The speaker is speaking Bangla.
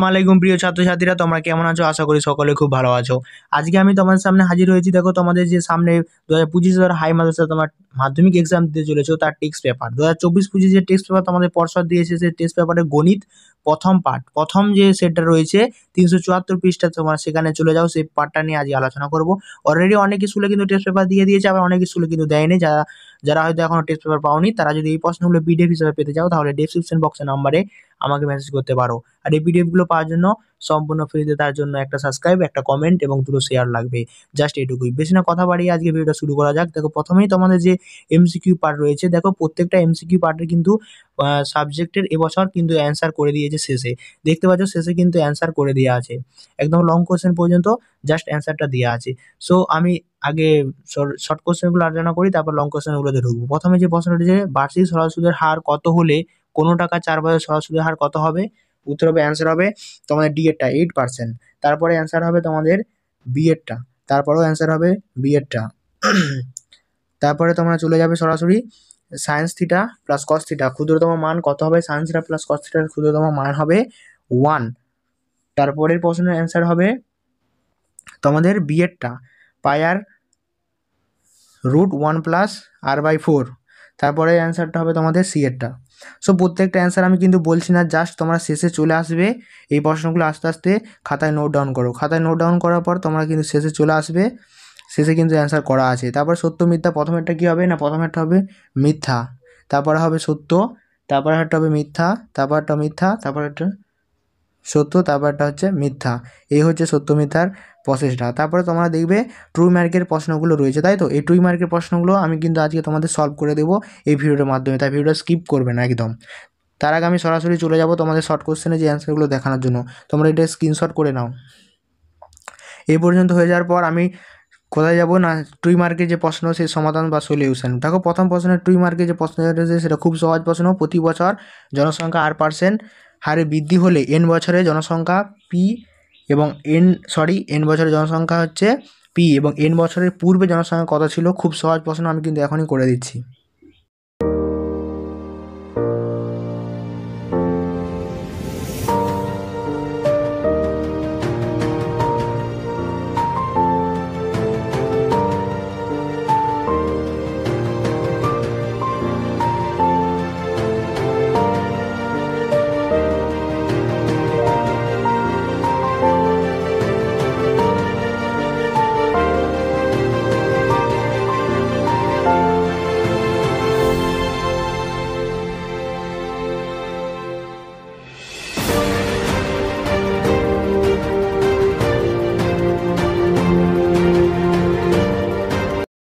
আলাইকুম প্রিয় ছাত্রছাত্রীরা, তোমরা কেমন আছো? আশা করি সকলে খুব ভালো আছো। আজকে আমি তোমাদের সামনে হাজির হয়েছি। দেখো, তোমাদের যে সামনে 2025 হাই মাদ্রাসা তোমার মাধ্যমিক এক্সাম দিতে চলেছো, তার টেক্সট পেপার 2024-25 যে টেক্সট পেপার তোমাদের পর্ষদ দিয়েছে, সেই টেক্সট পেপারে গণিত প্রথম পার্ট, প্রথম যে সেটটা রয়েছে 374 পৃষ্ঠা, তোমার সেখানে চলে যাও। সেই পার্টটা নিয়ে আজকে আলোচনা করব। অলরেডি অনেক স্কুলে কিন্তু টেক্সট পেপার দিয়ে দিয়েছে, আবার অনেক স্কুলে কিন্তু দেয়নি। যারা যারা হয়তো এখনো টেক্সট পেপার পাওনি, তারা যদি এই প্রশ্নগুলো পিডিএফ হিসেবে পেতে চাও, তাহলে ডেসক্রিপশন বক্সে নাম্বারে আমাকে মেসেজ করতে পারো। আর এই পিডিএফ গুলো পাওয়ার জন্য সম্পূর্ণ ফ্রিতে, তার জন্য একটা সাবস্ক্রাইব, একটা কমেন্ট এবং দুটো শেয়ার লাগবে। জাস্ট এটুকুই, বেশি না কথা বাড়িয়ে আজকে ভিডিওটা শুরু করা যাক। দেখো, প্রথমেই তোমাদের যে এমসিকিউ পার্ট রয়েছে, দেখো প্রত্যেকটা এমসিকিউ পার্টের কিন্তু সাবজেক্টের এবছর কিন্তু অ্যান্সার করে দিয়েছে শেষে। দেখতে পাচ্ছ শেষে কিন্তু অ্যান্সার করে দেওয়া আছে, একদম লং কোশ্চেন পর্যন্ত জাস্ট অ্যান্সারটা দেওয়া আছে। সো আমি আগে শর্ট কোশ্চেনগুলো আলোচনা করি, তারপর লং কোশ্চেনগুলোতে ঢুকবো। প্রথমে যে প্রশ্নটি, যে বার্ষিক সরল সুদের হার কত হলে কোনো টাকা 4 বছর সরল সুদের হার কত হবে? উত্তর হবে, অ্যান্সার হবে তোমাদের ডি এরটা 8%। তারপরে অ্যান্সার হবে তোমাদের বি এরটা, তারপরেও অ্যান্সার হবে বি এরটা। তারপরে তোমরা চলে যাবে সরাসরি science theta plus cos theta, ক্ষুদ্রতম মান কত হবে? সায়েন্স থিটা প্লাস কস থিটার ক্ষুদ্রতম মান হবে 1। তারপরের প্রশ্নের অ্যান্সার হবে তোমাদের বি এরটা, পায়ার √1+r/4। তারপরে অ্যান্সারটা হবে তোমাদের সি এরটা। সো প্রত্যেকটা অ্যান্সার আমি কিন্তু বলছি না, জাস্ট তোমরা শেষে চলে আসবে। এই প্রশ্নগুলো আস্তে আস্তে খাতায় নোট ডাউন করো। খাতায় নোট ডাউন করার পর তোমরা কিন্তু শেষে চলে আসবে, শেষে কিন্তু অ্যান্সার করা আছে। তারপর সত্য মিথ্যা, প্রথমেরটা কী হবে না, প্রথমেরটা হবে মিথ্যা, তারপরে হবে সত্য, তারপরে একটা হবে মিথ্যা, তারপর একটা মিথ্যা, তারপর একটা সত্য, তারপরটা হচ্ছে মিথ্যা। এই হচ্ছে সত্য মিথ্যার প্রসেসটা। তারপরে তোমরা দেখবে ট্রু মার্কের প্রশ্নগুলো রয়েছে, তাই তো? এই ট্রু মার্কের প্রশ্নগুলো আমি কিন্তু আজকে তোমাদের সলভ করে দেবো এই ভিডিওটার মাধ্যমে, তাই ভিডিওটা স্কিপ করবে না একদম। তার আগে আমি সরাসরি চলে যাব তোমাদের শর্ট কোশ্চেনে যে অ্যান্সারগুলো দেখানোর জন্য। তোমরা এটা স্ক্রিনশট করে নাও। এই পর্যন্ত হয়ে যাওয়ার পর আমি কোথায় যাব না, ট্রু মার্কের যে প্রশ্ন, সেই সমাধান বা সলিউশন। দেখো, প্রথম প্রশ্নের ট্রু মার্কের যে প্রশ্ন রয়েছে, সেটা খুব সহজ প্রশ্ন। প্রতি বছর জনসংখ্যা r% হারে বৃদ্ধি হলে n বছরে জনসংখ্যা পি এবং n বছরের জনসংখ্যা হচ্ছে পি এবং n বছরের পূর্বে জনসংখ্যা কত ছিল? খুব সহজ প্রশ্ন, আমি কিন্তু এখনই করে দিচ্ছি।